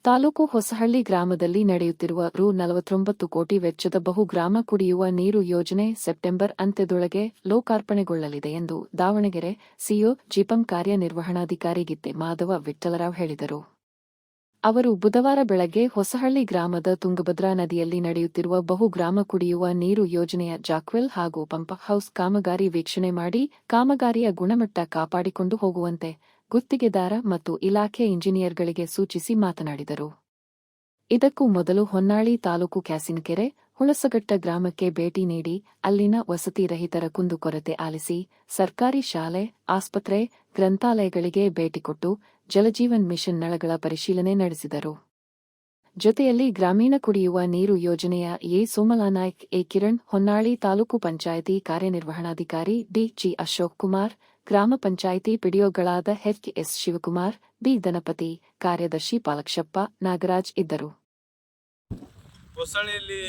ತಾಲೂಕು ಹೊಸಹಳ್ಳಿ ಗ್ರಾಮದಲ್ಲಿ ನಡೆಯುತ್ತಿರುವ ರು. 49 ಕೋಟಿ ವೆಚ್ಚದ ಬಹುಗ್ರಾಮ ಕುಡಿಯುವ ನೀರು ಯೋಜನೆ ಸೆಪ್ಟೆಂಬರ್ ಅಂತ್ಯದೊಳಗೆ ಲೋಕಾರ್ಪಣೆಗೊಳ್ಳಲಿದೆ ಎಂದು ದಾವಣಗೆರೆ ಸಿಇಒ ಜಿಪಂ ಕಾರ್ಯನಿರ್ವಹಣಾಧಿಕಾರಿ ಗಿತ್ತೆ ಮಾಧವ ವಿಠ್ಠಲರಾವ್ ಹೇಳಿದರು. ಅವರು ಬುಧವಾರ ಬೆಳಗ್ಗೆ ಹೊಸಹಳ್ಳಿ ಗ್ರಾಮದ ತುಂಗಭದ್ರಾ ನದಿಯಲ್ಲಿ ನಡೆಯುತ್ತಿರುವ ಬಹುಗ್ರಾಮ ಕುಡಿಯುವ ನೀರು ಯೋಜನೆಯ ಜಾಕ್ವೆಲ್ ಹಾಗೂ ಪಂಪ್ ಹೌಸ್ ಕಾಮಗಾರಿ ವೀಕ್ಷಣೆ ಮಾಡಿ ಕಾಮಗಾರಿಯ ಗುಣಮಟ್ಟ ಕಾಪಾಡಿಕೊಂಡು ಹೋಗುವಂತೆ ಗುತ್ತಿಗೆದಾರ ಮತ್ತು ಇಲಾಖೆ ಇಂಜಿನಿಯರ್ಗಳಿಗೆ ಸೂಚಿಸಿ ಮಾತನಾಡಿದರು. ಇದಕ್ಕೂ ಮೊದಲು ಹೊನ್ನಾಳಿ ತಾಲೂಕು ಕ್ಯಾಸಿನಕೆರೆ, ಹುಣಸಘಟ್ಟ ಗ್ರಾಮಕ್ಕೆ ಭೇಟಿ ನೀಡಿ ಅಲ್ಲಿನ ವಸತಿ ರಹಿತರ ಕುಂದುಕೊರತೆ ಆಲಿಸಿ, ಸರ್ಕಾರಿ ಶಾಲೆ, ಆಸ್ಪತ್ರೆ, ಗ್ರಂಥಾಲಯಗಳಿಗೆ ಭೇಟಿ ಕೊಟ್ಟು ಜಲಜೀವನ್ ಮಿಷನ್ ನಳಗಳ ಪರಿಶೀಲನೆ ನಡೆಸಿದರು. ಜೊತೆಯಲ್ಲಿ ಗ್ರಾಮೀಣ ಕುಡಿಯುವ ನೀರು ಯೋಜನೆಯ ಎ ಸೋಮಲಾನಾಯ್ಕ್, ಎ ಕಿರಣ್, ಹೊನ್ನಾಳಿ ತಾಲೂಕು ಪಂಚಾಯಿತಿ ಕಾರ್ಯನಿರ್ವಹಣಾಧಿಕಾರಿ ಡಿ.ಜಿ. ಅಶೋಕ್ ಕುಮಾರ್, ಗ್ರಾಮ ಪಂಚಾಯಿತಿ ಪಿಡಿಒಗಳಾದ ಎಚ್.ಎಸ್. ಶಿವಕುಮಾರ್, ಬಿ. ಗಣಪತಿ, ಕಾರ್ಯದರ್ಶಿ ಪಾಲಕ್ಷಪ್ಪ, ನಾಗರಾಜ್ ಇದ್ದರು. ಹೊಸಳ್ಳಿಯಲ್ಲಿ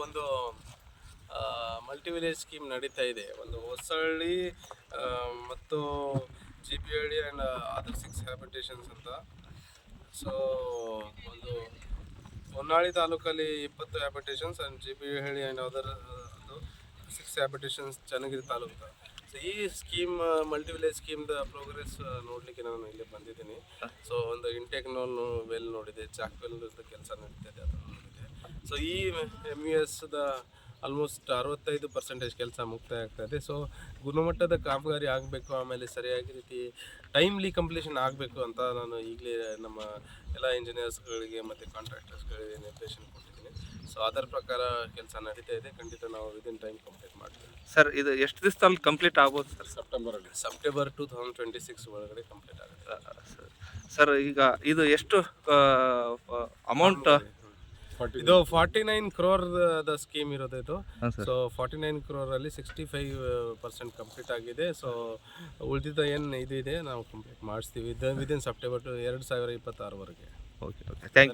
ಒಂದು ಮಲ್ಟಿವಿಲೇಜ್ ಸ್ಕೀಮ್ ನಡೀತಾ ಇದೆ. ಒಂದು ಹೊಸಳ್ಳಿ ಮತ್ತು GPID ಆ್ಯಂಡ್ ಅದರ್ 6 ಹ್ಯಾಬಿಟೇಷನ್ಸ್ ಅಂತ. ಸೊ ಒಂದು ಹೊನ್ನಾಳಿ ತಾಲೂಕಲ್ಲಿ 20 ಹ್ಯಾಬಿಟೇಷನ್ಸ್ and GPID and other 6 ಹ್ಯಾಬಿಟೇಷನ್ಸ್ Channagiri taluk. So ಈ ಸ್ಕೀಮ್ ಮಲ್ಟಿವಿಲೇಜ್ ಸ್ಕೀಮ್ದ ಪ್ರೋಗ್ರೆಸ್ ನೋಡಲಿಕ್ಕೆ ನಾನು ಇಲ್ಲಿ ಬಂದಿದ್ದೀನಿ. ಸೊ ಒಂದು ಇಂಟೆಕ್ನೋಲ್ ವೆಲ್ ನೋಡಿದೆ, ಜಾಕ್ವೆಲ್ ಕೆಲಸ ನಡೀತಿದೆ, ಅದನ್ನು ನೋಡಿದೆ. ಸೊ ಈ MESದ ಆಲ್ಮೋಸ್ಟ್ 65% ಕೆಲಸ ಮುಕ್ತಾಯ ಆಗ್ತಾ ಇದೆ. ಸೊ ಗುಣಮಟ್ಟದ ಕಾಮಗಾರಿ ಆಗಬೇಕು, ಆಮೇಲೆ ಸರಿಯಾಗಿ ರೀತಿ ಟೈಮ್ಲಿ ಕಂಪ್ಲೀಷನ್ ಆಗಬೇಕು ಅಂತ ನಾನು ಈಗಲೇ ನಮ್ಮ ಎಲ್ಲ ಇಂಜಿನಿಯರ್ಸ್ಗಳಿಗೆ ಮತ್ತು ಕಾಂಟ್ರಾಕ್ಟರ್ಸ್ಗಳಿಗೆ ನಿರ್ದೇಶನ ಕೊಟ್ಟಿದ್ದೀನಿ. ಸೊ ಅದರ ಪ್ರಕಾರ ಕೆಲಸ ನಡೀತಾ ಇದೆ. ಖಂಡಿತ ನಾವು ವಿದಿನ್ ಟೈಮ್ ಕಂಪ್ಲೀಟ್ ಮಾಡ್ತೀವಿ. ಸರ್, ಇದು ಎಷ್ಟು ದಿವಸದಲ್ಲಿ ಕಂಪ್ಲೀಟ್ ಆಗ್ಬೋದು ಸರ್? ಸೆಪ್ಟೆಂಬರ್ 2026 ಒಳಗಡೆ ಕಂಪ್ಲೀಟ್ ಆಗುತ್ತೆ. ಸರ್, ಈಗ ಇದು ಎಷ್ಟು ಅಮೌಂಟ್? ಇದು 49 crore ಸ್ಕೀಮ್ ಇರೋದು ಇದು. ಸೊ 49 crore ಅಲ್ಲಿ 65% ಕಂಪ್ಲೀಟ್ ಆಗಿದೆ. ಸೊ ಉಳಿದಿದ್ದ ಏನು ಇದು ಇದೆ ನಾವು ಕಂಪ್ಲೀಟ್ ಮಾಡಿಸ್ತೀವಿ ವಿದಿನ್ ಸೆಪ್ಟೆಂಬರ್ 2026 ವರೆಗೆ. Okay, thank you.